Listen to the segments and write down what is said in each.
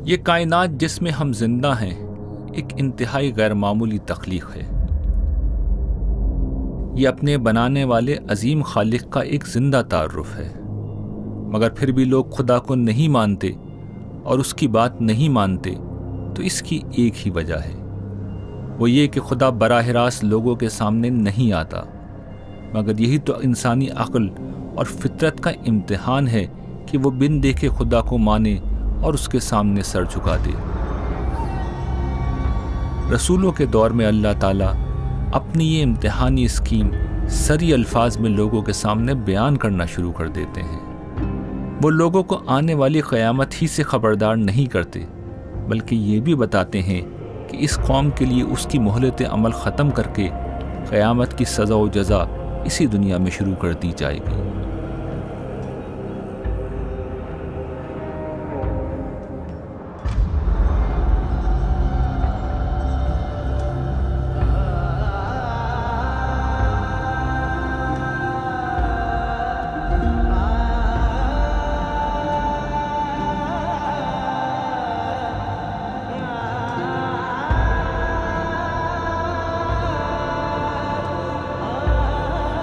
یہ کائنات جس میں ہم زندہ ہیں ایک انتہائی غیر معمولی تخلیق ہے۔ یہ اپنے بنانے والے عظیم خالق کا ایک زندہ تعارف ہے، مگر پھر بھی لوگ خدا کو نہیں مانتے اور اس کی بات نہیں مانتے، تو اس کی ایک ہی وجہ ہے، وہ یہ کہ خدا براہ راست لوگوں کے سامنے نہیں آتا، مگر یہی تو انسانی عقل اور فطرت کا امتحان ہے کہ وہ بن دیکھے خدا کو مانے اور اس کے سامنے سر جھکا دے۔ رسولوں کے دور میں اللہ تعالیٰ اپنی یہ امتحانی اسکیم سری الفاظ میں لوگوں کے سامنے بیان کرنا شروع کر دیتے ہیں۔ وہ لوگوں کو آنے والی قیامت ہی سے خبردار نہیں کرتے، بلکہ یہ بھی بتاتے ہیں کہ اس قوم کے لیے اس کی مہلت عمل ختم کر کے قیامت کی سزا و جزا اسی دنیا میں شروع کر دی جائے گی۔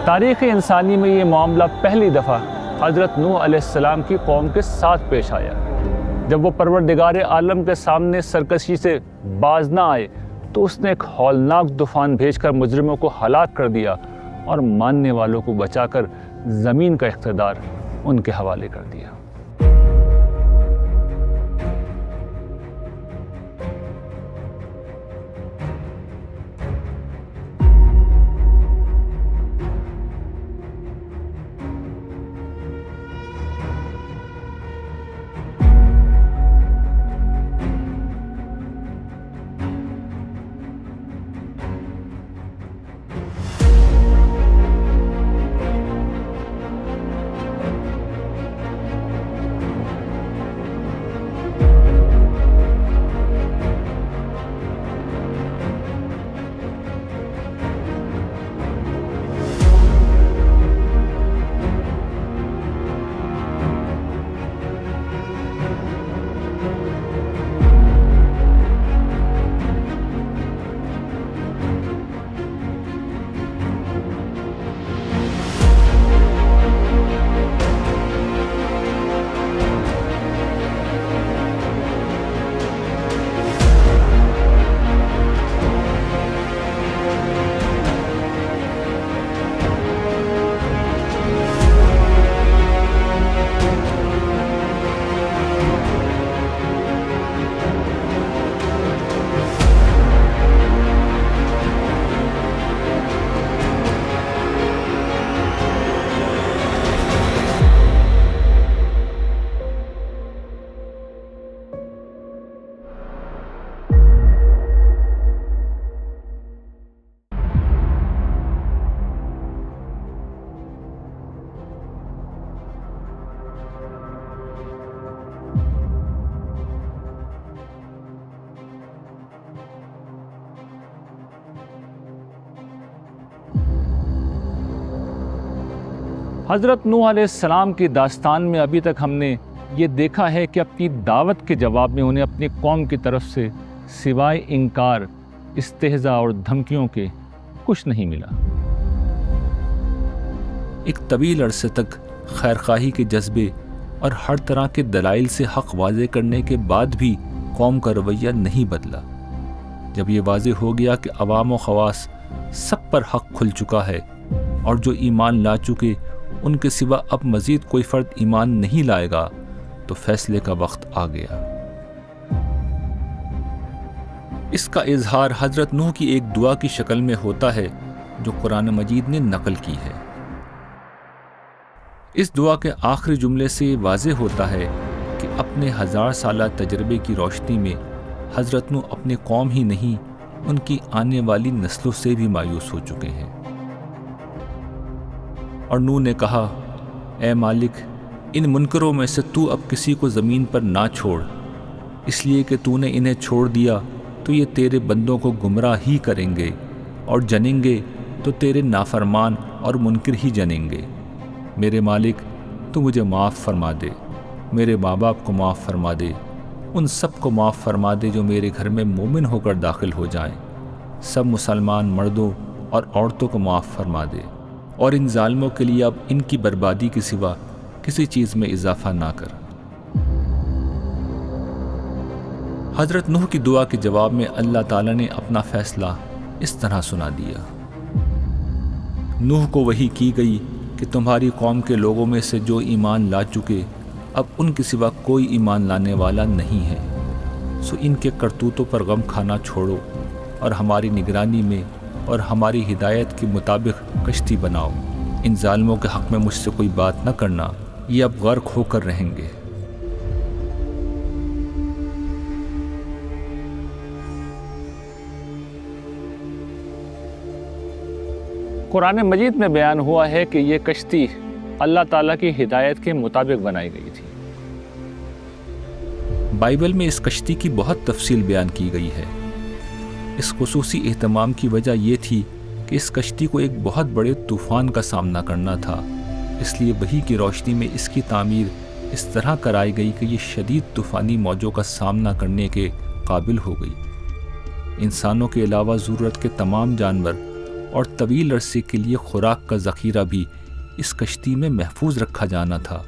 تاریخ انسانی میں یہ معاملہ پہلی دفعہ حضرت نوح علیہ السلام کی قوم کے ساتھ پیش آیا، جب وہ پروردگار عالم کے سامنے سرکشی سے باز نہ آئے تو اس نے ایک ہولناک طوفان بھیج کر مجرموں کو ہلاک کر دیا اور ماننے والوں کو بچا کر زمین کا اقتدار ان کے حوالے کر دیا۔ حضرت نوح علیہ السلام کی داستان میں ابھی تک ہم نے یہ دیکھا ہے کہ اپنی دعوت کے جواب میں انہیں اپنی قوم کی طرف سے سوائے انکار، استہزاء اور دھمکیوں کے کچھ نہیں ملا۔ ایک طویل عرصے تک خیرخواہی کے جذبے اور ہر طرح کے دلائل سے حق واضح کرنے کے بعد بھی قوم کا رویہ نہیں بدلا۔ جب یہ واضح ہو گیا کہ عوام و خواص سب پر حق کھل چکا ہے اور جو ایمان لا چکے ان کے سوا اب مزید کوئی فرد ایمان نہیں لائے گا، تو فیصلے کا وقت آ گیا۔ اس کا اظہار حضرت نوح کی ایک دعا کی شکل میں ہوتا ہے جو قرآن مجید نے نقل کی ہے۔ اس دعا کے آخری جملے سے یہ واضح ہوتا ہے کہ اپنے 1000 سالہ تجربے کی روشنی میں حضرت نوح اپنی قوم ہی نہیں، ان کی آنے والی نسلوں سے بھی مایوس ہو چکے ہیں۔ اور نوح نے کہا، اے مالک، ان منکروں میں سے تو اب کسی کو زمین پر نہ چھوڑ، اس لیے کہ تو نے انہیں چھوڑ دیا تو یہ تیرے بندوں کو گمراہ ہی کریں گے، اور جنیں گے تو تیرے نافرمان اور منکر ہی جنیں گے۔ میرے مالک، تو مجھے معاف فرما دے، میرے ماں باپ کو معاف فرما دے، ان سب کو معاف فرما دے جو میرے گھر میں مومن ہو کر داخل ہو جائیں، سب مسلمان مردوں اور عورتوں کو معاف فرما دے، اور ان ظالموں کے لیے اب ان کی بربادی کے سوا کسی چیز میں اضافہ نہ کر۔ حضرت نوح کی دعا کے جواب میں اللہ تعالیٰ نے اپنا فیصلہ اس طرح سنا دیا۔ نوح کو وحی کی گئی کہ تمہاری قوم کے لوگوں میں سے جو ایمان لا چکے اب ان کے سوا کوئی ایمان لانے والا نہیں ہے، سو ان کے کرتوتوں پر غم کھانا چھوڑو اور ہماری نگرانی میں اور ہماری ہدایت کے مطابق کشتی بناؤ۔ ان ظالموں کے حق میں مجھ سے کوئی بات نہ کرنا، یہ اب غرق ہو کر رہیں گے۔ قرآن مجید میں بیان ہوا ہے کہ یہ کشتی اللہ تعالیٰ کی ہدایت کے مطابق بنائی گئی تھی۔ بائبل میں اس کشتی کی بہت تفصیل بیان کی گئی ہے۔ اس خصوصی اہتمام کی وجہ یہ تھی کہ اس کشتی کو ایک بہت بڑے طوفان کا سامنا کرنا تھا، اس لیے وحی کی روشنی میں اس کی تعمیر اس طرح کرائی گئی کہ یہ شدید طوفانی موجوں کا سامنا کرنے کے قابل ہو گئی۔ انسانوں کے علاوہ ضرورت کے تمام جانور اور طویل عرصے کے لیے خوراک کا ذخیرہ بھی اس کشتی میں محفوظ رکھا جانا تھا،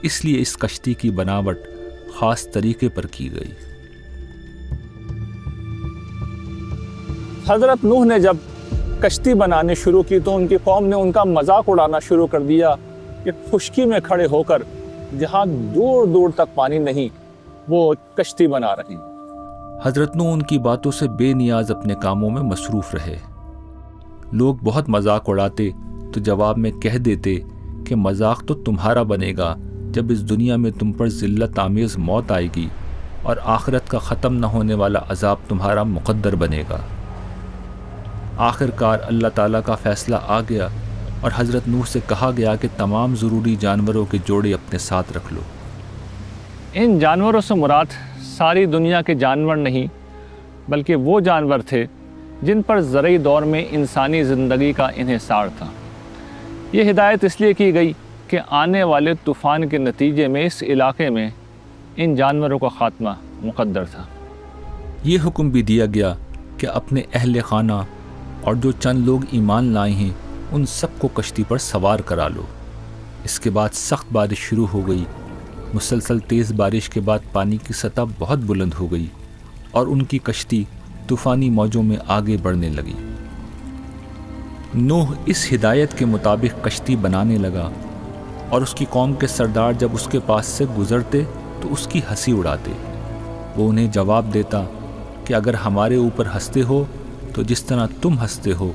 اس لیے اس کشتی کی بناوٹ خاص طریقے پر کی گئی۔ حضرت نوح نے جب کشتی بنانے شروع کی تو ان کی قوم نے ان کا مذاق اڑانا شروع کر دیا کہ خشکی میں کھڑے ہو کر جہاں دور دور تک پانی نہیں وہ کشتی بنا رہے ہیں۔ حضرت نوح ان کی باتوں سے بے نیاز اپنے کاموں میں مصروف رہے۔ لوگ بہت مذاق اڑاتے تو جواب میں کہہ دیتے کہ مذاق تو تمہارا بنے گا جب اس دنیا میں تم پر ذلت آمیز موت آئے گی اور آخرت کا ختم نہ ہونے والا عذاب تمہارا مقدر بنے گا۔ آخر کار اللہ تعالیٰ کا فیصلہ آ گیا اور حضرت نوح سے کہا گیا کہ تمام ضروری جانوروں کے جوڑے اپنے ساتھ رکھ لو۔ ان جانوروں سے مراد ساری دنیا کے جانور نہیں بلکہ وہ جانور تھے جن پر زرعی دور میں انسانی زندگی کا انحصار تھا۔ یہ ہدایت اس لیے کی گئی کہ آنے والے طوفان کے نتیجے میں اس علاقے میں ان جانوروں کا خاتمہ مقدر تھا۔ یہ حکم بھی دیا گیا کہ اپنے اہل خانہ اور جو چند لوگ ایمان لائے ہیں ان سب کو کشتی پر سوار کرا لو۔ اس کے بعد سخت بارش شروع ہو گئی۔ مسلسل تیز بارش کے بعد پانی کی سطح بہت بلند ہو گئی اور ان کی کشتی طوفانی موجوں میں آگے بڑھنے لگی۔ نوح اس ہدایت کے مطابق کشتی بنانے لگا اور اس کی قوم کے سردار جب اس کے پاس سے گزرتے تو اس کی ہنسی اڑاتے۔ وہ انہیں جواب دیتا کہ اگر ہمارے اوپر ہنستے ہو تو جس طرح تم ہنستے ہو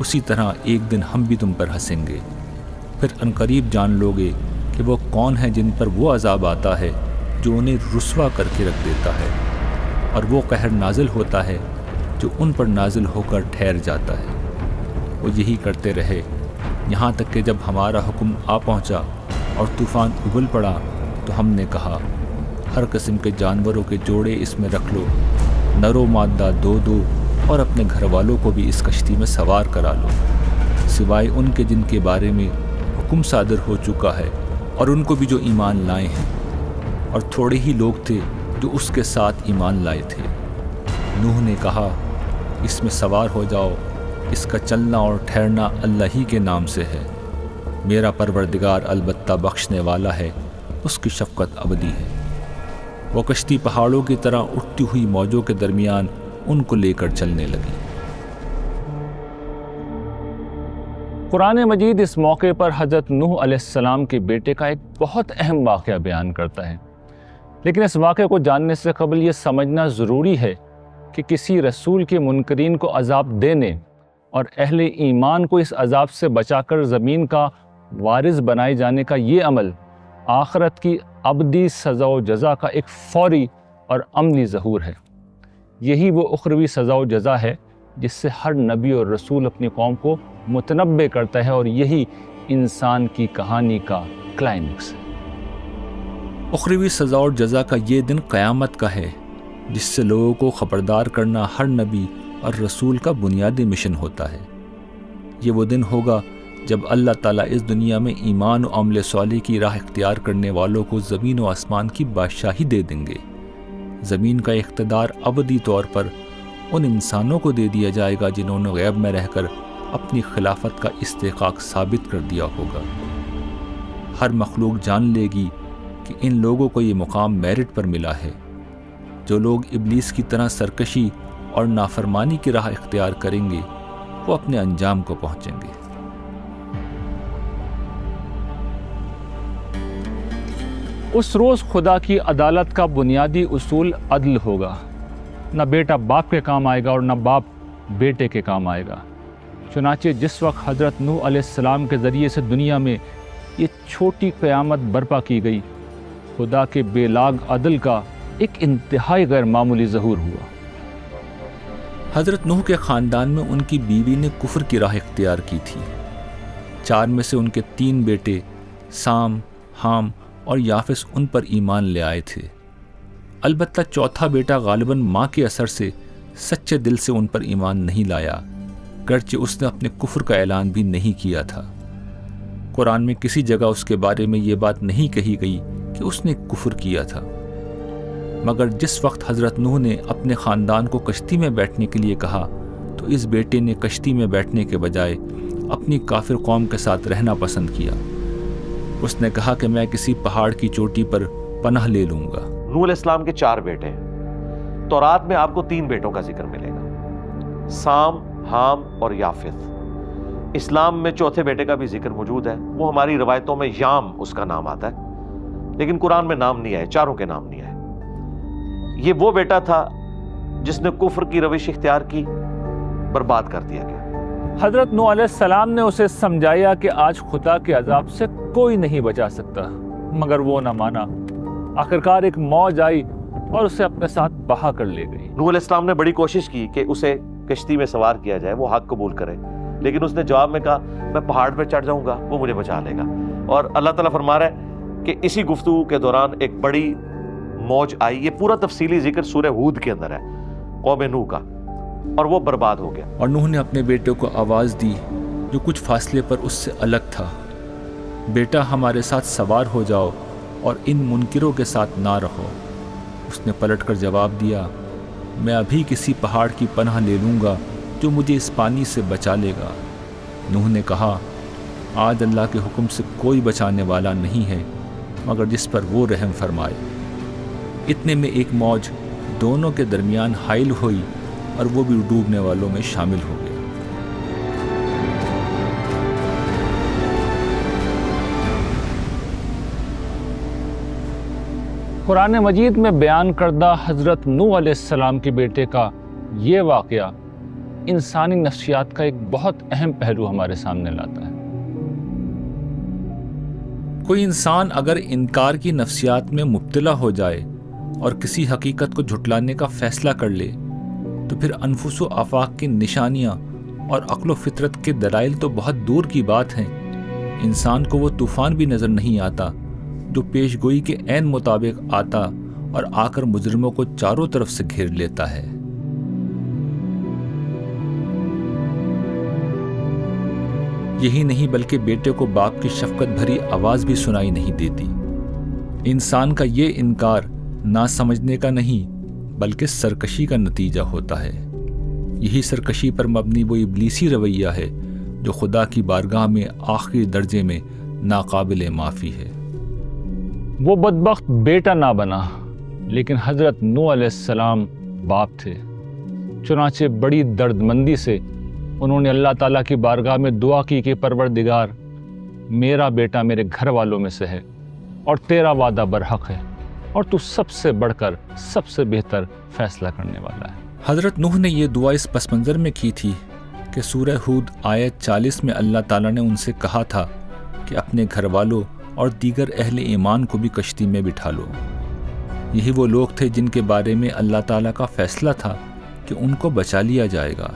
اسی طرح ایک دن ہم بھی تم پر ہنسیں گے، پھر عنقریب جان لو گے کہ وہ کون ہیں جن پر وہ عذاب آتا ہے جو انہیں رسوا کر کے رکھ دیتا ہے، اور وہ قہر نازل ہوتا ہے جو ان پر نازل ہو کر ٹھہر جاتا ہے۔ وہ یہی کرتے رہے یہاں تک کہ جب ہمارا حکم آ پہنچا اور طوفان ابل پڑا تو ہم نے کہا ہر قسم کے جانوروں کے جوڑے اس میں رکھ لو، نر و مادہ دو دو، اور اپنے گھر والوں کو بھی اس کشتی میں سوار کرا لو، سوائے ان کے جن کے بارے میں حکم صادر ہو چکا ہے اور ان کو بھی جو ایمان لائے ہیں، اور تھوڑے ہی لوگ تھے جو اس کے ساتھ ایمان لائے تھے۔ نوح نے کہا اس میں سوار ہو جاؤ، اس کا چلنا اور ٹھہرنا اللہ ہی کے نام سے ہے، میرا پروردگار البتہ بخشنے والا ہے، اس کی شفقت ابدی ہے۔ وہ کشتی پہاڑوں کی طرح اٹھتی ہوئی موجوں کے درمیان ان کو لے کر چلنے لگی۔ قرآن مجید اس موقع پر حضرت نوح علیہ السلام کے بیٹے کا ایک بہت اہم واقعہ بیان کرتا ہے، لیکن اس واقعے کو جاننے سے قبل یہ سمجھنا ضروری ہے کہ کسی رسول کے منکرین کو عذاب دینے اور اہل ایمان کو اس عذاب سے بچا کر زمین کا وارث بنائے جانے کا یہ عمل آخرت کی ابدی سزا و جزا کا ایک فوری اور عملی ظہور ہے۔ یہی وہ اخروی سزا و جزا ہے جس سے ہر نبی اور رسول اپنی قوم کو متنبع کرتا ہے، اور یہی انسان کی کہانی کا کلائمیکس ہے۔ اخروی سزا اور جزا کا یہ دن قیامت کا ہے جس سے لوگوں کو خبردار کرنا ہر نبی اور رسول کا بنیادی مشن ہوتا ہے۔ یہ وہ دن ہوگا جب اللہ تعالیٰ اس دنیا میں ایمان و عمل صالح کی راہ اختیار کرنے والوں کو زمین و آسمان کی بادشاہی دے دیں گے، زمین کا اقتدار ابدی طور پر ان انسانوں کو دے دیا جائے گا جنہوں نے غیب میں رہ کر اپنی خلافت کا استحقاق ثابت کر دیا ہوگا۔ ہر مخلوق جان لے گی کہ ان لوگوں کو یہ مقام میرٹ پر ملا ہے۔ جو لوگ ابلیس کی طرح سرکشی اور نافرمانی کی راہ اختیار کریں گے وہ اپنے انجام کو پہنچیں گے۔ اس روز خدا کی عدالت کا بنیادی اصول عدل ہوگا۔ نہ بیٹا باپ کے کام آئے گا اور نہ باپ بیٹے کے کام آئے گا۔ چنانچہ جس وقت حضرت نوح علیہ السلام کے ذریعے سے دنیا میں یہ چھوٹی قیامت برپا کی گئی، خدا کے بے لاگ عدل کا ایک انتہائی غیر معمولی ظہور ہوا۔ حضرت نوح کے خاندان میں ان کی بیوی نے کفر کی راہ اختیار کی تھی۔ 4 میں سے ان کے 3 بیٹے سام، حام اور یافس ان پر ایمان لے آئے تھے۔ البتہ چوتھا بیٹا غالباً ماں کے اثر سے سچے دل سے ان پر ایمان نہیں لایا، گرچہ اس نے اپنے کفر کا اعلان بھی نہیں کیا تھا۔ قرآن میں کسی جگہ اس کے بارے میں یہ بات نہیں کہی گئی کہ اس نے کفر کیا تھا، مگر جس وقت حضرت نوح نے اپنے خاندان کو کشتی میں بیٹھنے کے لیے کہا تو اس بیٹے نے کشتی میں بیٹھنے کے بجائے اپنی کافر قوم کے ساتھ رہنا پسند کیا۔ اس نے کہا کہ میں کسی پہاڑ کی چوٹی پر پناہ لے لوں گا۔ نوح علیہ السلام کے 4 بیٹے ہیں۔ تورات میں آپ کو 3 بیٹوں کا ذکر ملے گا، سام، حام اور یافث۔ اسلام میں چوتھے بیٹے کا بھی ذکر موجود ہے، وہ ہماری روایتوں میں یام اس کا نام آتا ہے، لیکن قرآن میں نام نہیں آئے، چاروں کے نام نہیں آئے۔ یہ وہ بیٹا تھا جس نے کفر کی روش اختیار کی، برباد کر دیا گیا۔ حضرت نوح علیہ السلام نے اسے سمجھایا کہ آج خدا کے عذاب سے کوئی نہیں بچا سکتا، مگر وہ نہ مانا۔ آخرکار ایک موج آئی اور اسے اپنے ساتھ بہا کر لے گئی۔ نوح علیہ السلام نے بڑی کوشش کی کہ اسے کشتی میں سوار کیا جائے، وہ حق قبول کرے، لیکن اس نے جواب میں کہا میں پہاڑ پہ چڑھ جاؤں گا، وہ مجھے بچا لے گا۔ اور اللہ تعالیٰ فرما رہا ہے کہ اسی گفتگو کے دوران ایک بڑی موج آئی۔ یہ پورا تفصیلی ذکر سورہ ہود کے اندر ہے قوم نوح کا، اور وہ برباد ہو گیا۔ اور نوح نے اپنے بیٹے کو آواز دی جو کچھ فاصلے پر اس سے الگ تھا، بیٹا ہمارے ساتھ سوار ہو جاؤ اور ان منکروں کے ساتھ نہ رہو۔ اس نے پلٹ کر جواب دیا میں ابھی کسی پہاڑ کی پناہ لے لوں گا جو مجھے اس پانی سے بچا لے گا۔ نوح نے کہا آج اللہ کے حکم سے کوئی بچانے والا نہیں ہے مگر جس پر وہ رحم فرمائے۔ اتنے میں ایک موج دونوں کے درمیان حائل ہوئی اور وہ بھی ڈوبنے والوں میں شامل ہو گیا۔ قرآن مجید میں بیان کردہ حضرت نوح علیہ السلام کے بیٹے کا یہ واقعہ انسانی نفسیات کا ایک بہت اہم پہلو ہمارے سامنے لاتا ہے۔ کوئی انسان اگر انکار کی نفسیات میں مبتلا ہو جائے اور کسی حقیقت کو جھٹلانے کا فیصلہ کر لے تو پھر انفس و آفاق کی نشانیاں اور عقل و فطرت کے دلائل تو بہت دور کی بات ہیں، انسان کو وہ طوفان بھی نظر نہیں آتا جو پیش گوئی کے عین مطابق آتا اور آ کر مجرموں کو چاروں طرف سے گھیر لیتا ہے۔ یہی نہیں بلکہ بیٹے کو باپ کی شفقت بھری آواز بھی سنائی نہیں دیتی۔ انسان کا یہ انکار نہ سمجھنے کا نہیں بلکہ سرکشی کا نتیجہ ہوتا ہے۔ یہی سرکشی پر مبنی وہ ابلیسی رویہ ہے جو خدا کی بارگاہ میں آخری درجے میں ناقابل معافی ہے۔ وہ بدبخت بیٹا نہ بنا لیکن حضرت نوح علیہ السلام باپ تھے، چنانچہ بڑی درد مندی سے انہوں نے اللہ تعالیٰ کی بارگاہ میں دعا کی کہ پروردگار میرا بیٹا میرے گھر والوں میں سے ہے اور تیرا وعدہ برحق ہے اور تو سب سے بڑھ کر سب سے بہتر فیصلہ کرنے والا ہے۔ حضرت نوح نے یہ دعا اس پس منظر میں کی تھی کہ سورہ ہود آیت 40 میں اللہ تعالیٰ نے ان سے کہا تھا کہ اپنے گھر والوں اور دیگر اہل ایمان کو بھی کشتی میں بٹھا لو۔ یہی وہ لوگ تھے جن کے بارے میں اللہ تعالیٰ کا فیصلہ تھا کہ ان کو بچا لیا جائے گا۔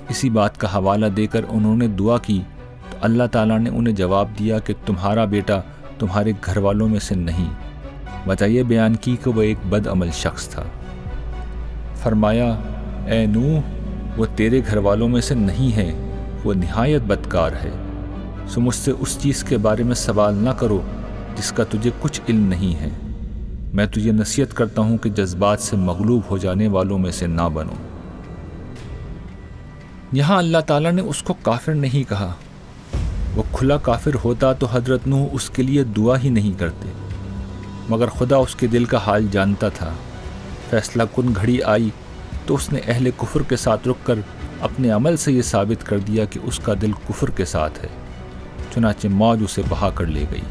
اسی بات کا حوالہ دے کر انہوں نے دعا کی تو اللہ تعالیٰ نے انہیں جواب دیا کہ تمہارا بیٹا تمہارے گھر والوں میں سے نہیں۔ وجہ یہ بیان کی کہ وہ ایک بد عمل شخص تھا۔ فرمایا اے نوح وہ تیرے گھر والوں میں سے نہیں ہے، وہ نہایت بدکار ہے، سو مجھ سے اس چیز کے بارے میں سوال نہ کرو جس کا تجھے کچھ علم نہیں ہے۔ میں تجھے نصیحت کرتا ہوں کہ جذبات سے مغلوب ہو جانے والوں میں سے نہ بنو۔ یہاں اللہ تعالیٰ نے اس کو کافر نہیں کہا۔ وہ کھلا کافر ہوتا تو حضرت نوح اس کے لیے دعا ہی نہیں کرتے، مگر خدا اس کے دل کا حال جانتا تھا۔ فیصلہ کن گھڑی آئی تو اس نے اہل کفر کے ساتھ رک کر اپنے عمل سے یہ ثابت کر دیا کہ اس کا دل کفر کے ساتھ ہے۔ چنانچہ موج اسے بہا کر لے گئی۔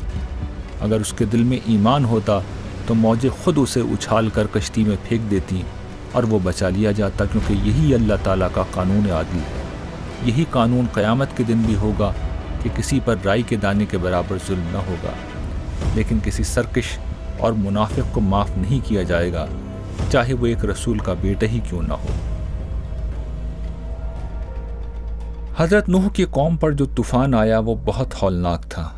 اگر اس کے دل میں ایمان ہوتا تو موجیں خود اسے اچھال کر کشتی میں پھینک دیتی اور وہ بچا لیا جاتا، کیونکہ یہی اللہ تعالیٰ کا قانون عادل ہے۔ یہی قانون قیامت کے دن بھی ہوگا کہ کسی پر رائی کے دانے کے برابر ظلم نہ ہوگا، لیکن کسی سرکش اور منافق کو معاف نہیں کیا جائے گا، چاہے وہ ایک رسول کا بیٹا ہی کیوں نہ ہو۔ حضرت نوح کی قوم پر جو طوفان آیا وہ بہت ہولناک تھا۔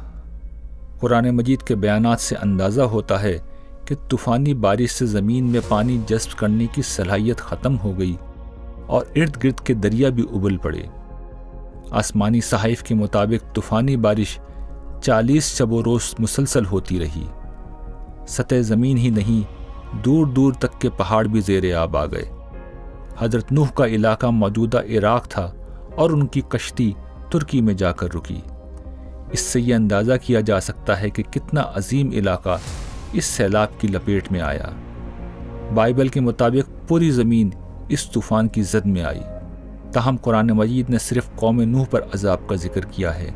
قرآن مجید کے بیانات سے اندازہ ہوتا ہے کہ طوفانی بارش سے زمین میں پانی جذب کرنے کی صلاحیت ختم ہو گئی اور ارد گرد کے دریا بھی ابل پڑے۔ آسمانی صحائف کے مطابق طوفانی بارش 40 شب و روز مسلسل ہوتی رہی۔ سطح زمین ہی نہیں، دور دور تک کے پہاڑ بھی زیر آب آ گئے۔ حضرت نوح کا علاقہ موجودہ عراق تھا اور ان کی کشتی ترکی میں جا کر رکی۔ اس سے یہ اندازہ کیا جا سکتا ہے کہ کتنا عظیم علاقہ اس سیلاب کی لپیٹ میں آیا۔ بائبل کے مطابق پوری زمین اس طوفان کی زد میں آئی، تاہم قرآن مجید نے صرف قوم نوح پر عذاب کا ذکر کیا ہے۔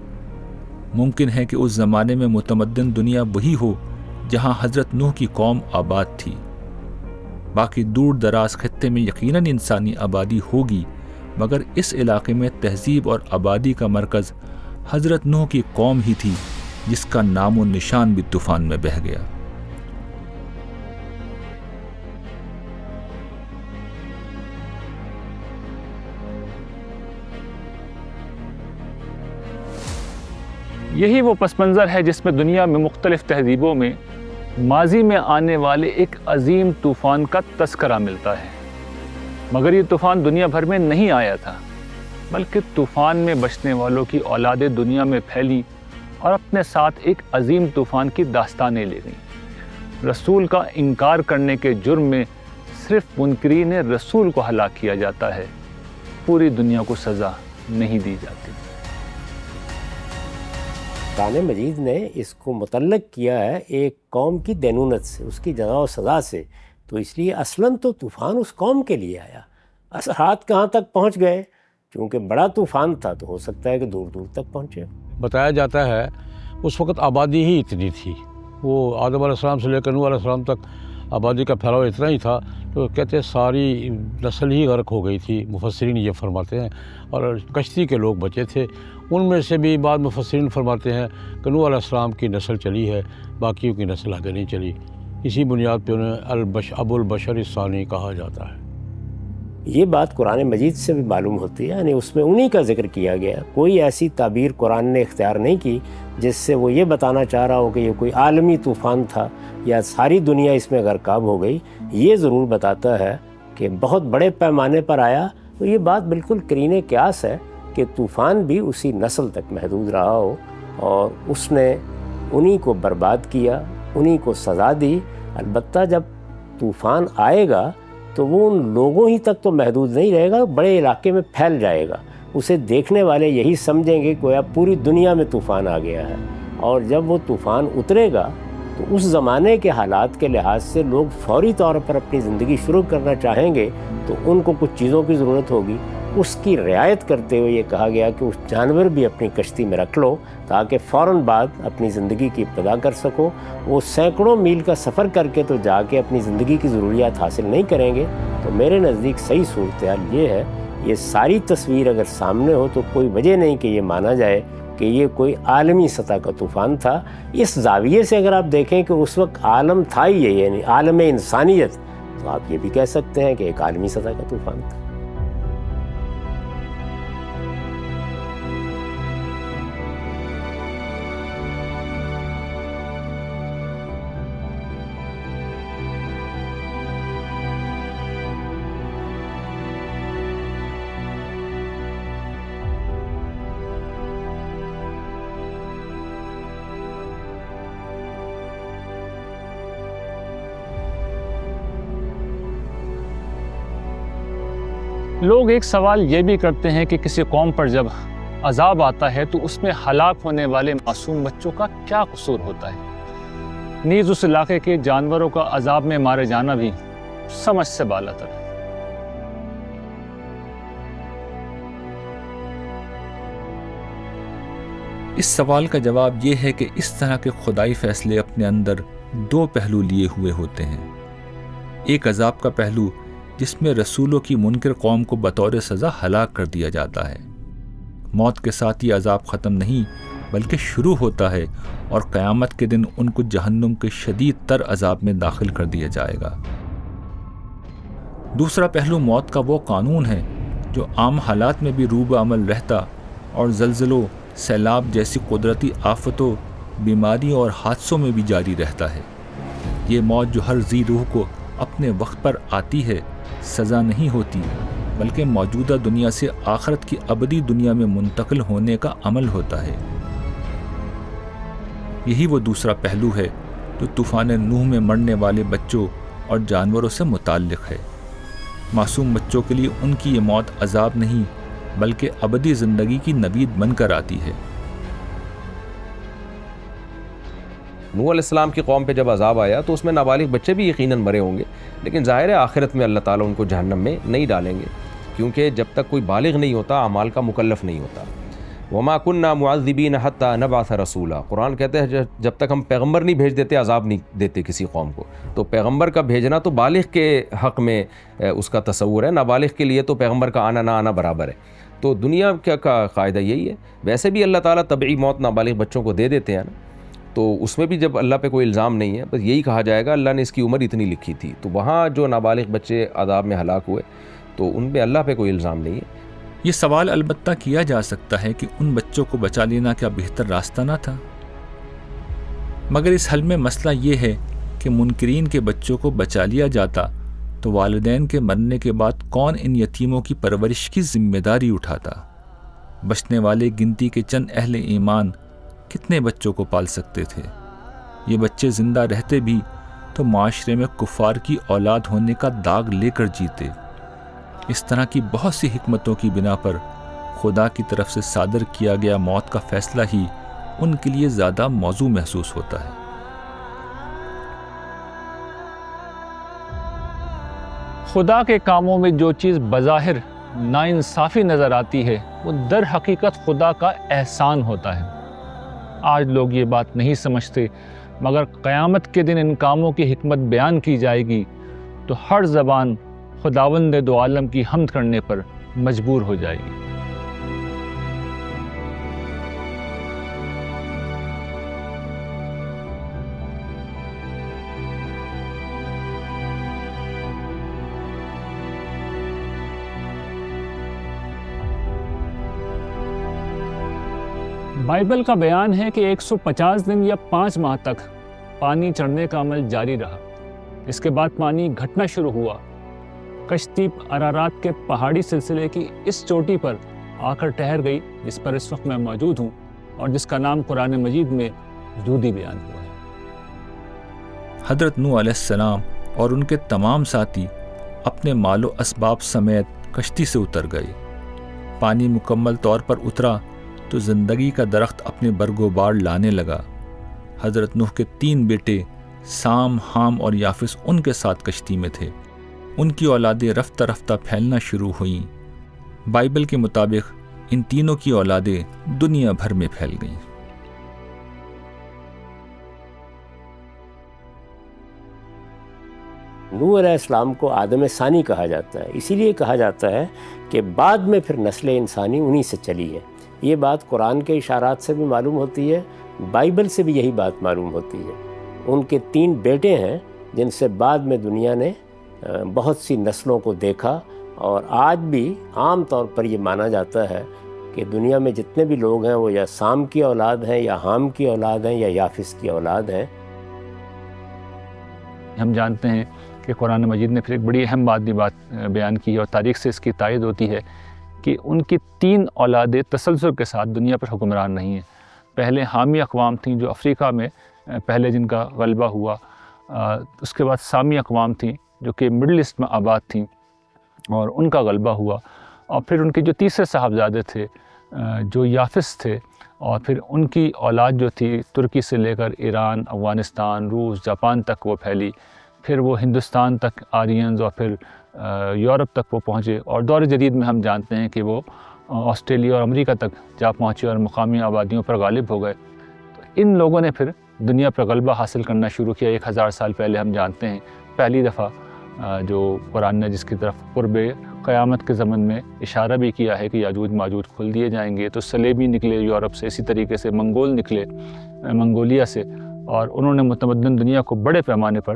ممکن ہے کہ اس زمانے میں متمدن دنیا وہی ہو جہاں حضرت نوح کی قوم آباد تھی۔ باقی دور دراز خطے میں یقیناً انسانی آبادی ہوگی، مگر اس علاقے میں تہذیب اور آبادی کا مرکز حضرت نوح کی قوم ہی تھی، جس کا نام و نشان بھی طوفان میں بہہ گیا۔ یہی وہ پس منظر ہے جس میں دنیا میں مختلف تہذیبوں میں ماضی میں آنے والے ایک عظیم طوفان کا تذکرہ ملتا ہے، مگر یہ طوفان دنیا بھر میں نہیں آیا تھا، بلکہ طوفان میں بچنے والوں کی اولادیں دنیا میں پھیلی اور اپنے ساتھ ایک عظیم طوفان کی داستانیں لے گئیں۔ رسول کا انکار کرنے کے جرم میں صرف منکرین رسول کو ہلاک کیا جاتا ہے، پوری دنیا کو سزا نہیں دی جاتی۔ قرآن مجید نے اس کو متعلق کیا ہے ایک قوم کی دینونت سے، اس کی جزا و سزا سے، تو اس لیے اصلاً تو طوفان اس قوم کے لیے آیا۔ اثرات کہاں تک پہنچ گئے؟ چونکہ بڑا طوفان تھا تو ہو سکتا ہے کہ دور دور تک پہنچے۔ بتایا جاتا ہے اس وقت آبادی ہی اتنی تھی، وہ آدم علیہ السلام سے لے کر نوح علیہ السلام تک آبادی کا پھیلاؤ اتنا ہی تھا، تو کہتے ہیں ساری نسل ہی غرق ہو گئی تھی، مفسرین یہ فرماتے ہیں، اور کشتی کے لوگ بچے تھے۔ ان میں سے بھی بعض مفسرین فرماتے ہیں کہ نوح علیہ السلام کی نسل چلی ہے، باقیوں کی نسل آگے نہیں چلی۔ اسی بنیاد پہ انہیں ابو البشر الثانی کہا جاتا ہے۔ یہ بات قرآن مجید سے بھی معلوم ہوتی ہے، یعنی اس میں انہی کا ذکر کیا گیا، کوئی ایسی تعبیر قرآن نے اختیار نہیں کی جس سے وہ یہ بتانا چاہ رہا ہو کہ یہ کوئی عالمی طوفان تھا یا ساری دنیا اس میں غرقاب ہو گئی۔ یہ ضرور بتاتا ہے کہ بہت بڑے پیمانے پر آیا، تو یہ بات بالکل قرین قیاس ہے کہ طوفان بھی اسی نسل تک محدود رہا ہو اور اس نے انہی کو برباد کیا، انہی کو سزا دی۔ البتہ جب طوفان آئے گا تو وہ ان لوگوں ہی تک تو محدود نہیں رہے گا، بڑے علاقے میں پھیل جائے گا۔ اسے دیکھنے والے یہی سمجھیں گے کہ اب پوری دنیا میں طوفان آ گیا ہے، اور جب وہ طوفان اترے گا تو اس زمانے کے حالات کے لحاظ سے لوگ فوری طور پر اپنی زندگی شروع کرنا چاہیں گے، تو ان کو کچھ چیزوں کی ضرورت ہوگی۔ اس کی رعایت کرتے ہوئے یہ کہا گیا کہ اس جانور بھی اپنی کشتی میں رکھ لو تاکہ فوراً بعد اپنی زندگی کی ابتدا کر سکو۔ وہ سینکڑوں میل کا سفر کر کے تو جا کے اپنی زندگی کی ضروریات حاصل نہیں کریں گے۔ تو میرے نزدیک صحیح صورتحال یہ ہے، یہ ساری تصویر اگر سامنے ہو تو کوئی وجہ نہیں کہ یہ مانا جائے کہ یہ کوئی عالمی سطح کا طوفان تھا۔ اس زاویے سے اگر آپ دیکھیں کہ اس وقت عالم تھا ہی، یعنی عالم انسانیت، تو آپ یہ بھی کہہ سکتے ہیں کہ ایک عالمی سطح کا طوفان تھا۔ لوگ ایک سوال یہ بھی کرتے ہیں کہ کسی قوم پر جب عذاب آتا ہے تو اس میں ہلاک ہونے والے معصوم بچوں کا کیا قصور ہوتا ہے؟ نیز اس علاقے کے جانوروں کا عذاب میں مارے جانا بھی سمجھ سے بالاتر ہے۔ اس سوال کا جواب یہ ہے کہ اس طرح کے خدائی فیصلے اپنے اندر دو پہلو لیے ہوئے ہوتے ہیں۔ ایک عذاب کا پہلو جس میں رسولوں کی منکر قوم کو بطور سزا ہلاک کر دیا جاتا ہے۔ موت کے ساتھ یہ عذاب ختم نہیں بلکہ شروع ہوتا ہے اور قیامت کے دن ان کو جہنم کے شدید تر عذاب میں داخل کر دیا جائے گا۔ دوسرا پہلو موت کا وہ قانون ہے جو عام حالات میں بھی روب عمل رہتا اور زلزلوں، سیلاب جیسی قدرتی آفتوں، بیماریوں اور حادثوں میں بھی جاری رہتا ہے۔ یہ موت جو ہر ذی روح کو اپنے وقت پر آتی ہے، سزا نہیں ہوتی بلکہ موجودہ دنیا سے آخرت کی ابدی دنیا میں منتقل ہونے کا عمل ہوتا ہے۔ یہی وہ دوسرا پہلو ہے جو طوفان نوح میں مرنے والے بچوں اور جانوروں سے متعلق ہے۔ معصوم بچوں کے لیے ان کی یہ موت عذاب نہیں بلکہ ابدی زندگی کی نوید بن کر آتی ہے۔ نوح علیہ السلام کی قوم پہ جب عذاب آیا تو اس میں نابالغ بچے بھی یقیناً مرے ہوں گے، لیکن ظاہر ہے آخرت میں اللہ تعالیٰ ان کو جہنم میں نہیں ڈالیں گے، کیونکہ جب تک کوئی بالغ نہیں ہوتا اعمال کا مکلف نہیں ہوتا۔ وما كنا معذبین حتی نبعث رسولا، قرآن کہتے ہیں جب تک ہم پیغمبر نہیں بھیج دیتے عذاب نہیں دیتے کسی قوم کو۔ تو پیغمبر کا بھیجنا تو بالغ کے حق میں اس کا تصور ہے، نابالغ کے لیے تو پیغمبر کا آنا نہ آنا برابر ہے۔ تو دنیا کا قاعدہ یہی ہے۔ ویسے بھی اللہ تعالیٰ طبعی موت نابالغ بچوں کو دے دیتے ہیں نا، تو اس میں بھی جب اللہ پہ کوئی الزام نہیں ہے، بس یہی کہا جائے گا اللہ نے اس کی عمر اتنی لکھی تھی۔ تو وہاں جو نابالغ بچے عذاب میں ہلاک ہوئے تو ان پہ اللہ پہ کوئی الزام نہیں ہے۔ یہ سوال البتہ کیا جا سکتا ہے کہ ان بچوں کو بچا لینا کیا بہتر راستہ نہ تھا؟ مگر اس حل میں مسئلہ یہ ہے کہ منکرین کے بچوں کو بچا لیا جاتا تو والدین کے مرنے کے بعد کون ان یتیموں کی پرورش کی ذمہ داری اٹھاتا؟ بچنے والے گنتی کے چند اہل ایمان کتنے بچوں کو پال سکتے تھے؟ یہ بچے زندہ رہتے بھی تو معاشرے میں کفار کی اولاد ہونے کا داغ لے کر جیتے۔ اس طرح کی بہت سی حکمتوں کی بنا پر خدا کی طرف سے صادر کیا گیا موت کا فیصلہ ہی ان کے لیے زیادہ موزوں محسوس ہوتا ہے۔ خدا کے کاموں میں جو چیز بظاہر ناانصافی نظر آتی ہے وہ در حقیقت خدا کا احسان ہوتا ہے۔ آج لوگ یہ بات نہیں سمجھتے، مگر قیامت کے دن ان کاموں کی حکمت بیان کی جائے گی تو ہر زبان خداوند دو عالم کی حمد کرنے پر مجبور ہو جائے گی۔ بائبل کا بیان ہے کہ 150 دن یا 5 ماہ تک پانی چڑھنے کا عمل جاری رہا۔ اس کے بعد پانی گھٹنا شروع ہوا۔ کشتی ارارات کے پہاڑی سلسلے کی اس چوٹی پر آ کر ٹھہر گئی جس پر اس وقت میں موجود ہوں اور جس کا نام قرآن مجید میں جودی بیان ہوا ہے۔ حضرت نوح علیہ السلام اور ان کے تمام ساتھی اپنے مال و اسباب سمیت کشتی سے اتر گئے۔ پانی مکمل طور پر اترا تو زندگی کا درخت اپنے برگ و بار لانے لگا۔ حضرت نوح کے 3 بیٹے سام، حام اور یافس ان کے ساتھ کشتی میں تھے۔ ان کی اولادیں رفتہ رفتہ پھیلنا شروع ہوئیں۔ بائبل کے مطابق ان تینوں کی اولادیں دنیا بھر میں پھیل گئیں۔ نوح علیہ السلام کو آدم ثانی کہا جاتا ہے، اسی لیے کہا جاتا ہے کہ بعد میں پھر نسل انسانی انہی سے چلی ہے۔ یہ بات قرآن کے اشارات سے بھی معلوم ہوتی ہے، بائبل سے بھی یہی بات معلوم ہوتی ہے۔ ان کے 3 بیٹے ہیں جن سے بعد میں دنیا نے بہت سی نسلوں کو دیکھا، اور آج بھی عام طور پر یہ مانا جاتا ہے کہ دنیا میں جتنے بھی لوگ ہیں وہ یا سام کی اولاد ہیں، یا حام کی اولاد ہیں، یا یافس کی اولاد ہیں۔ ہم جانتے ہیں کہ قرآن مجید نے پھر ایک بڑی اہم بات بیان کی ہے اور تاریخ سے اس کی تائید ہوتی ہے کہ ان کی 3 اولادیں تسلسل کے ساتھ دنیا پر حکمران نہیں ہیں۔ پہلے حامی اقوام تھیں جو افریقہ میں پہلے جن کا غلبہ ہوا، اس کے بعد سامی اقوام تھیں جو کہ مڈل ایسٹ میں آباد تھیں، اور ان کا غلبہ ہوا، اور پھر ان کے جو تیسرے صاحبزادے تھے جو یافس تھے، اور پھر ان کی اولاد جو تھی ترکی سے لے کر ایران، افغانستان، روس، جاپان تک وہ پھیلی، پھر وہ ہندوستان تک آرینز، اور پھر یورپ تک وہ پہنچے، اور دور جدید میں ہم جانتے ہیں کہ وہ آسٹریلیا اور امریکہ تک جا پہنچے اور مقامی آبادیوں پر غالب ہو گئے۔ تو ان لوگوں نے پھر دنیا پر غلبہ حاصل کرنا شروع کیا 1000 سال پہلے۔ ہم جانتے ہیں پہلی دفعہ جو قرآن نے جس کی طرف قرب قیامت کے زمن میں اشارہ بھی کیا ہے کہ یاجوج ماجوج کھل دیے جائیں گے، تو صلیبی نکلے یورپ سے، اسی طریقے سے منگول نکلے منگولیا سے، اور انہوں نے متمدن دنیا کو بڑے پیمانے پر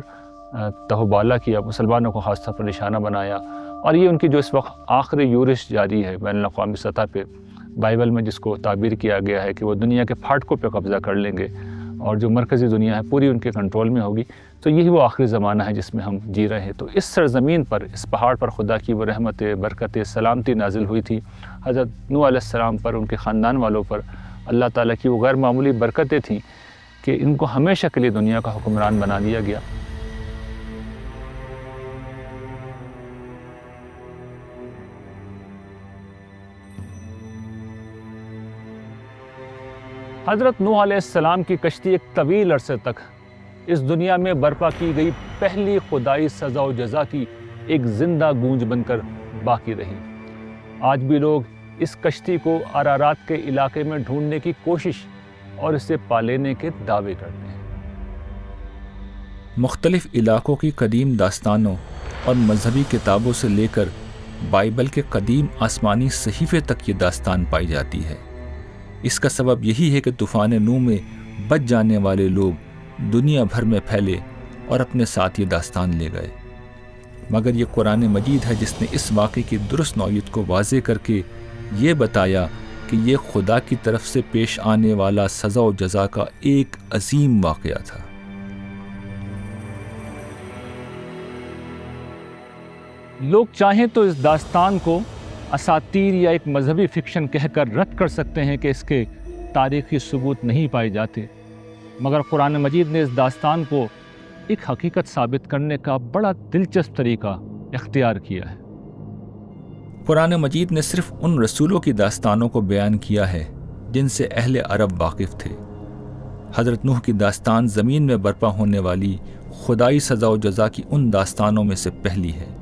تہوبالا کیا، مسلمانوں کو خاص طور پر نشانہ بنایا، اور یہ ان کی جو اس وقت آخری یورش جاری ہے بین الاقوامی سطح پہ، بائبل میں جس کو تعبیر کیا گیا ہے کہ وہ دنیا کے پھاٹکوں پہ قبضہ کر لیں گے، اور جو مرکزی دنیا ہے پوری ان کے کنٹرول میں ہوگی، تو یہی وہ آخری زمانہ ہے جس میں ہم جی رہے ہیں۔ تو اس سرزمین پر، اس پہاڑ پر خدا کی وہ رحمت، برکت، سلامتی نازل ہوئی تھی۔ حضرت نوح علیہ السلام پر، ان کے خاندان والوں پر اللہ تعالیٰ کی وہ غیر معمولی برکتیں تھیں کہ ان کو ہمیشہ کے لیے دنیا کا حکمران بنا دیا گیا۔ حضرت نوح علیہ السلام کی کشتی ایک طویل عرصے تک اس دنیا میں برپا کی گئی پہلی خدائی سزا و جزا کی ایک زندہ گونج بن کر باقی رہی۔ آج بھی لوگ اس کشتی کو ارارات کے علاقے میں ڈھونڈنے کی کوشش اور اسے پا لینے کے دعوے کرتے ہیں۔ مختلف علاقوں کی قدیم داستانوں اور مذہبی کتابوں سے لے کر بائبل کے قدیم آسمانی صحیفے تک یہ داستان پائی جاتی ہے۔ اس کا سبب یہی ہے کہ طوفان نوح میں بچ جانے والے لوگ دنیا بھر میں پھیلے اور اپنے ساتھ یہ داستان لے گئے، مگر یہ قرآن مجید ہے جس نے اس واقعے کی درست نوعیت کو واضح کر کے یہ بتایا کہ یہ خدا کی طرف سے پیش آنے والا سزا و جزا کا ایک عظیم واقعہ تھا۔ لوگ چاہیں تو اس داستان کو اساطیر یا ایک مذہبی فکشن کہہ کر رد کر سکتے ہیں کہ اس کے تاریخی ثبوت نہیں پائے جاتے، مگر قرآن مجید نے اس داستان کو ایک حقیقت ثابت کرنے کا بڑا دلچسپ طریقہ اختیار کیا ہے۔ قرآن مجید نے صرف ان رسولوں کی داستانوں کو بیان کیا ہے جن سے اہل عرب واقف تھے۔ حضرت نوح کی داستان زمین میں برپا ہونے والی خدائی سزا و جزا کی ان داستانوں میں سے پہلی ہے۔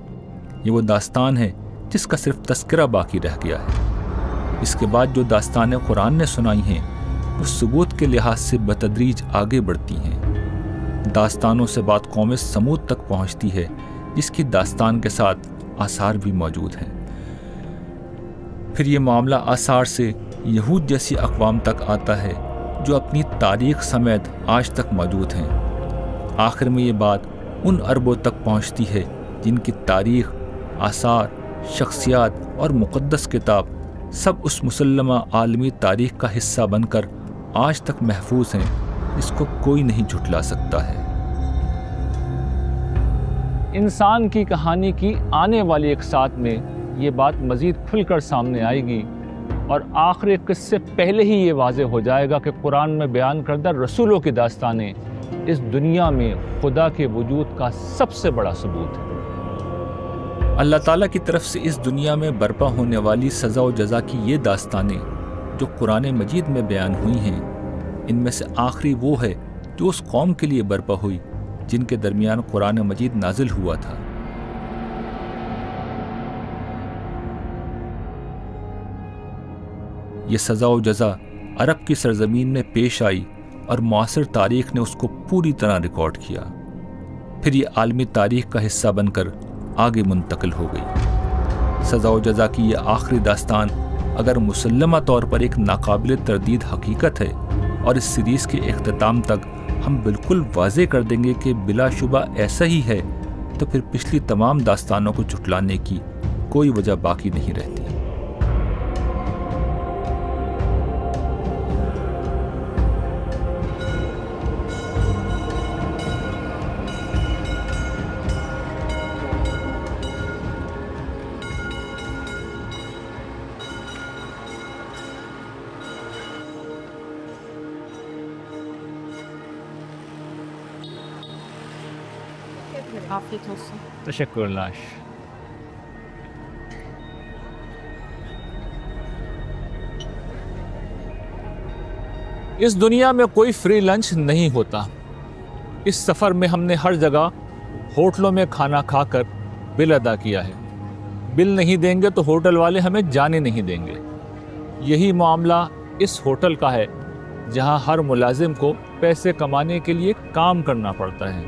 یہ وہ داستان ہے جس کا صرف تذکرہ باقی رہ گیا ہے۔ اس کے بعد جو داستانیں قرآن نے سنائی ہیں وہ ثبوت کے لحاظ سے بتدریج آگے بڑھتی ہیں۔ داستانوں سے بات قوم سمود تک پہنچتی ہے جس کی داستان کے ساتھ آثار بھی موجود ہیں۔ پھر یہ معاملہ آثار سے یہود جیسی اقوام تک آتا ہے جو اپنی تاریخ سمیت آج تک موجود ہیں۔ آخر میں یہ بات ان عربوں تک پہنچتی ہے جن کی تاریخ، آثار، شخصیات اور مقدس کتاب سب اس مسلمہ عالمی تاریخ کا حصہ بن کر آج تک محفوظ ہیں، اس کو کوئی نہیں جھٹلا سکتا ہے۔ انسان کی کہانی کی آنے والی ایک ساتھ میں یہ بات مزید کھل کر سامنے آئے گی، اور آخری قصے سے پہلے ہی یہ واضح ہو جائے گا کہ قرآن میں بیان کردہ رسولوں کی داستانیں اس دنیا میں خدا کے وجود کا سب سے بڑا ثبوت ہے۔ اللہ تعالیٰ کی طرف سے اس دنیا میں برپا ہونے والی سزا و جزا کی یہ داستانیں جو قرآن مجید میں بیان ہوئی ہیں، ان میں سے آخری وہ ہے جو اس قوم کے لیے برپا ہوئی جن کے درمیان قرآن مجید نازل ہوا تھا۔ یہ سزا و جزا عرب کی سرزمین میں پیش آئی اور معاصر تاریخ نے اس کو پوری طرح ریکارڈ کیا، پھر یہ عالمی تاریخ کا حصہ بن کر آگے منتقل ہو گئی۔ سزا و جزا کی یہ آخری داستان اگر مسلمہ طور پر ایک ناقابل تردید حقیقت ہے، اور اس سیریز کے اختتام تک ہم بالکل واضح کر دیں گے کہ بلا شبہ ایسا ہی ہے، تو پھر پچھلی تمام داستانوں کو جھٹلانے کی کوئی وجہ باقی نہیں رہتی۔ Afiyet olsun. تشکر لاش۔ اس دنیا میں کوئی فری لنچ نہیں ہوتا۔ اس سفر میں ہم نے ہر جگہ ہوٹلوں میں کھانا کھا کر بل ادا کیا ہے۔ بل نہیں دیں گے تو ہوٹل والے ہمیں جانے نہیں دیں گے۔ یہی معاملہ اس ہوٹل کا ہے جہاں ہر ملازم کو پیسے کمانے کے لیے کام کرنا پڑتا ہے۔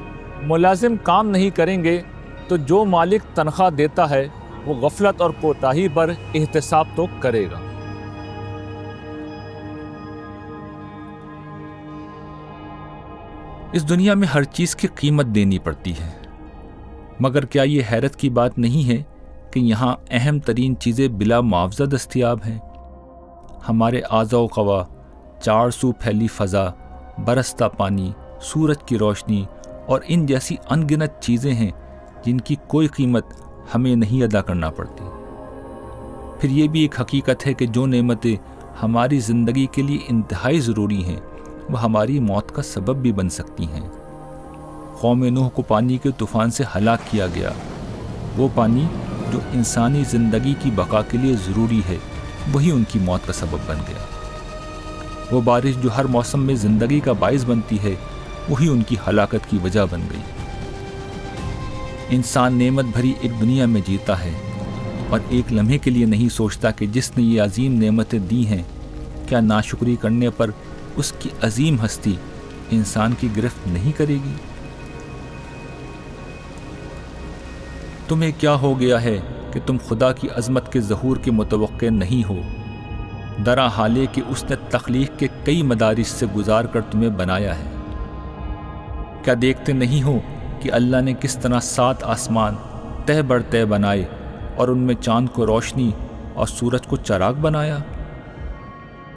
ملازم کام نہیں کریں گے تو جو مالک تنخواہ دیتا ہے وہ غفلت اور کوتاہی پر احتساب تو کرے گا۔ اس دنیا میں ہر چیز کی قیمت دینی پڑتی ہے، مگر کیا یہ حیرت کی بات نہیں ہے کہ یہاں اہم ترین چیزیں بلا معاوضہ دستیاب ہیں؟ ہمارے اعضاء و قوا، چار سو پھیلی فضا، برستا پانی، سورج کی روشنی اور ان جیسی ان گنت چیزیں ہیں جن کی کوئی قیمت ہمیں نہیں ادا کرنا پڑتی۔ پھر یہ بھی ایک حقیقت ہے کہ جو نعمتیں ہماری زندگی کے لیے انتہائی ضروری ہیں وہ ہماری موت کا سبب بھی بن سکتی ہیں۔ قوم نوح کو پانی کے طوفان سے ہلاک کیا گیا۔ وہ پانی جو انسانی زندگی کی بقا کے لیے ضروری ہے وہی ان کی موت کا سبب بن گیا۔ وہ بارش جو ہر موسم میں زندگی کا باعث بنتی ہے وہی ان کی ہلاکت کی وجہ بن گئی۔ انسان نعمت بھری ایک دنیا میں جیتا ہے اور ایک لمحے کے لیے نہیں سوچتا کہ جس نے یہ عظیم نعمتیں دی ہیں کیا ناشکری کرنے پر اس کی عظیم ہستی انسان کی گرفت نہیں کرے گی؟ تمہیں کیا ہو گیا ہے کہ تم خدا کی عظمت کے ظہور کے متوقع نہیں ہو، درا حالے کہ اس نے تخلیق کے کئی مدارج سے گزار کر تمہیں بنایا ہے۔ کیا دیکھتے نہیں ہو کہ اللہ نے کس طرح 7 آسمان تہ بر تہ بنائے اور ان میں چاند کو روشنی اور سورج کو چراغ بنایا؟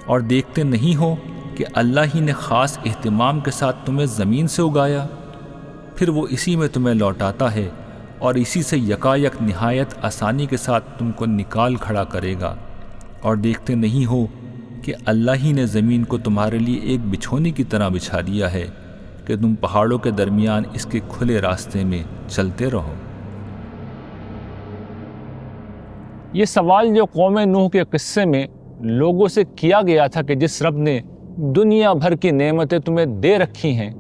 اور دیکھتے نہیں ہو کہ اللہ ہی نے خاص اہتمام کے ساتھ تمہیں زمین سے اگایا، پھر وہ اسی میں تمہیں لوٹاتا ہے اور اسی سے یکایک نہایت آسانی کے ساتھ تم کو نکال کھڑا کرے گا۔ اور دیکھتے نہیں ہو کہ اللہ ہی نے زمین کو تمہارے لیے ایک بچھونے کی طرح بچھا دیا ہے کہ تم پہاڑوں کے درمیان اس کے کھلے راستے میں چلتے رہو۔ یہ سوال جو قوم نوح کے قصے میں لوگوں سے کیا گیا تھا کہ جس رب نے دنیا بھر کی نعمتیں تمہیں دے رکھی ہیں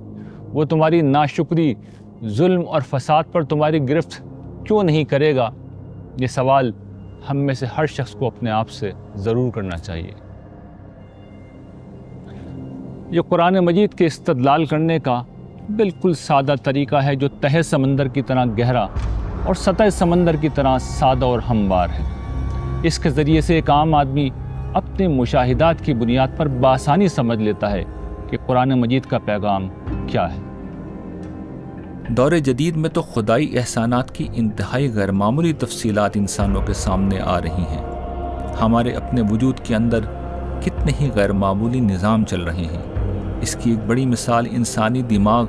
وہ تمہاری ناشکری، ظلم اور فساد پر تمہاری گرفت کیوں نہیں کرے گا، یہ سوال ہم میں سے ہر شخص کو اپنے آپ سے ضرور کرنا چاہیے۔ یہ قرآن مجید کے استدلال کرنے کا بالکل سادہ طریقہ ہے جو تہہ سمندر کی طرح گہرا اور سطح سمندر کی طرح سادہ اور ہموار ہے۔ اس کے ذریعے سے ایک عام آدمی اپنے مشاہدات کی بنیاد پر بآسانی سمجھ لیتا ہے کہ قرآن مجید کا پیغام کیا ہے۔ دور جدید میں تو خدائی احسانات کی انتہائی غیر معمولی تفصیلات انسانوں کے سامنے آ رہی ہیں۔ ہمارے اپنے وجود کے اندر کتنے ہی غیر معمولی نظام چل رہے ہیں۔ اس کی ایک بڑی مثال انسانی دماغ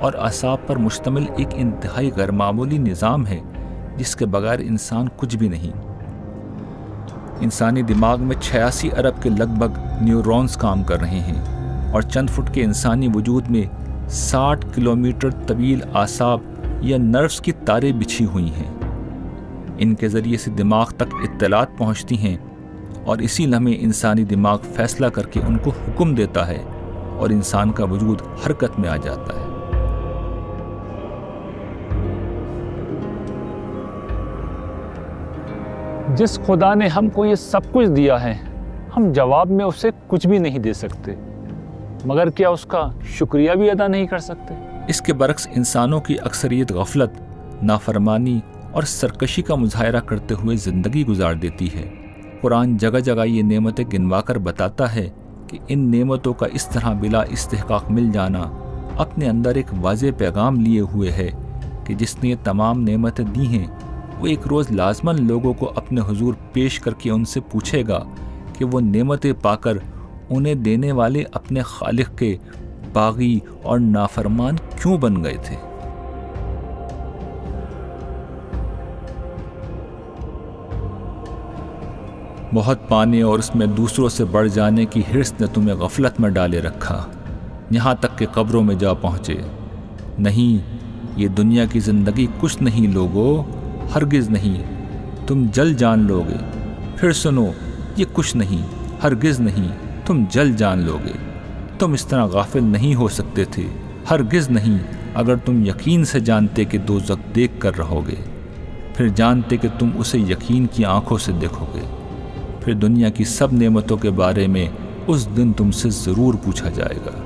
اور اعصاب پر مشتمل ایک انتہائی غیر معمولی نظام ہے جس کے بغیر انسان کچھ بھی نہیں۔ انسانی دماغ میں 86 ارب کے لگ بھگ نیورونز کام کر رہے ہیں اور چند فٹ کے انسانی وجود میں 60 کلومیٹر طویل اعصاب یا نروز کی تاریں بچھی ہوئی ہیں۔ ان کے ذریعے سے دماغ تک اطلاعات پہنچتی ہیں اور اسی لمحے انسانی دماغ فیصلہ کر کے ان کو حکم دیتا ہے اور انسان کا وجود حرکت میں آ جاتا ہے۔ جس خدا نے ہم کو یہ سب کچھ دیا ہے ہم جواب میں اسے کچھ بھی نہیں دے سکتے، مگر کیا اس کا شکریہ بھی ادا نہیں کر سکتے؟ اس کے برعکس انسانوں کی اکثریت غفلت، نافرمانی اور سرکشی کا مظاہرہ کرتے ہوئے زندگی گزار دیتی ہے۔ قرآن جگہ جگہ یہ نعمتیں گنوا کر بتاتا ہے کہ ان نعمتوں کا اس طرح بلا استحقاق مل جانا اپنے اندر ایک واضح پیغام لیے ہوئے ہے کہ جس نے یہ تمام نعمتیں دی ہیں وہ ایک روز لازماً لوگوں کو اپنے حضور پیش کر کے ان سے پوچھے گا کہ وہ نعمتیں پا کر انہیں دینے والے اپنے خالق کے باغی اور نافرمان کیوں بن گئے تھے۔ بہت پانے اور اس میں دوسروں سے بڑھ جانے کی حرص نے تمہیں غفلت میں ڈالے رکھا، یہاں تک کہ قبروں میں جا پہنچے۔ نہیں، یہ دنیا کی زندگی کچھ نہیں لوگو، ہرگز نہیں، تم جل جان لوگے۔ پھر سنو، یہ کچھ نہیں، ہرگز نہیں، تم جل جان لوگے۔ تم اس طرح غافل نہیں ہو سکتے تھے، ہرگز نہیں، اگر تم یقین سے جانتے کہ دوزخ دیکھ کر رہو گے، پھر جانتے کہ تم اسے یقین کی آنکھوں سے دیکھو گے، پھر دنیا کی سب نعمتوں کے بارے میں اس دن تم سے ضرور پوچھا جائے گا۔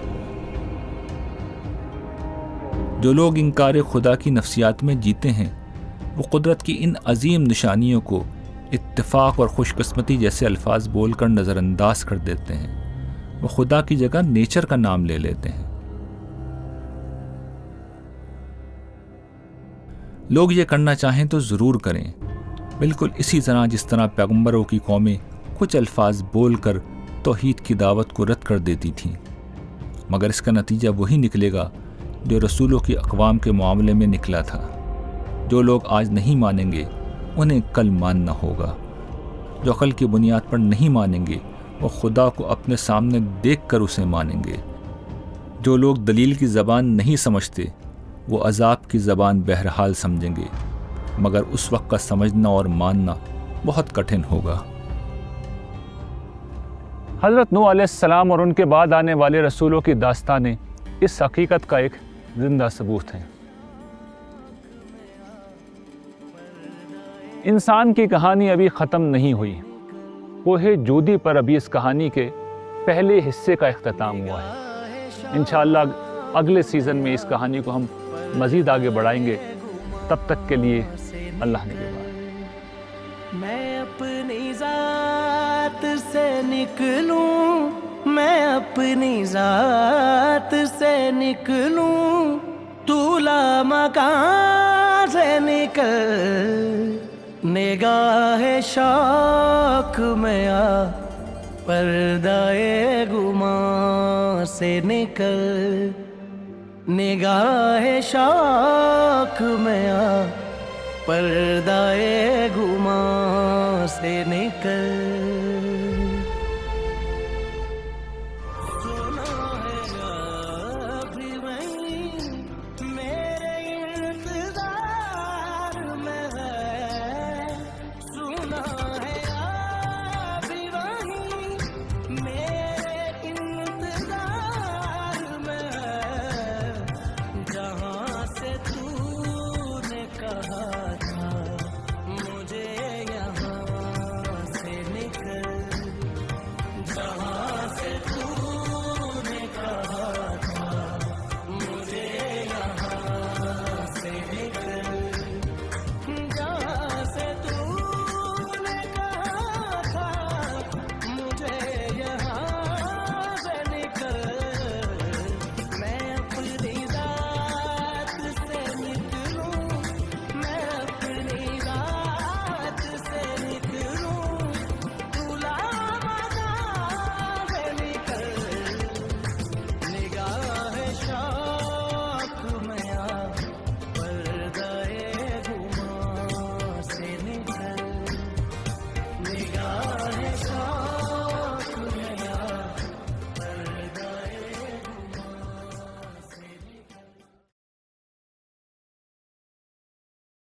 جو لوگ انکار خدا کی نفسیات میں جیتے ہیں، وہ قدرت کی ان عظیم نشانیوں کو اتفاق اور خوش قسمتی جیسے الفاظ بول کر نظر انداز کر دیتے ہیں۔ وہ خدا کی جگہ نیچر کا نام لے لیتے ہیں۔ لوگ یہ کرنا چاہیں تو ضرور کریں، بالکل اسی طرح جس طرح پیغمبروں کی قومیں کچھ الفاظ بول کر توحید کی دعوت کو رد کر دیتی تھیں، مگر اس کا نتیجہ وہی نکلے گا جو رسولوں کی اقوام کے معاملے میں نکلا تھا۔ جو لوگ آج نہیں مانیں گے انہیں کل ماننا ہوگا۔ جو عقل کی بنیاد پر نہیں مانیں گے وہ خدا کو اپنے سامنے دیکھ کر اسے مانیں گے۔ جو لوگ دلیل کی زبان نہیں سمجھتے وہ عذاب کی زبان بہرحال سمجھیں گے، مگر اس وقت کا سمجھنا اور ماننا بہت کٹھن ہوگا۔ حضرت نوح علیہ السلام اور ان کے بعد آنے والے رسولوں کی داستانیں اس حقیقت کا ایک زندہ ثبوت ہیں۔ انسان کی کہانی ابھی ختم نہیں ہوئی۔ کوہ جودی پر ابھی اس کہانی کے پہلے حصے کا اختتام ہوا ہے۔ انشاءاللہ اگلے سیزن میں اس کہانی کو ہم مزید آگے بڑھائیں گے۔ تب تک کے لیے اللہ نگہبان۔ میں اپنی ذات سے نکلوں، میں اپنی ذات سے نکلوں، تو لامکان سے نکل، نگاہ شوق میں آ، پردہ گماں سے نکل، نگاہ شوق میں آ، پردہ گماں سے نکل۔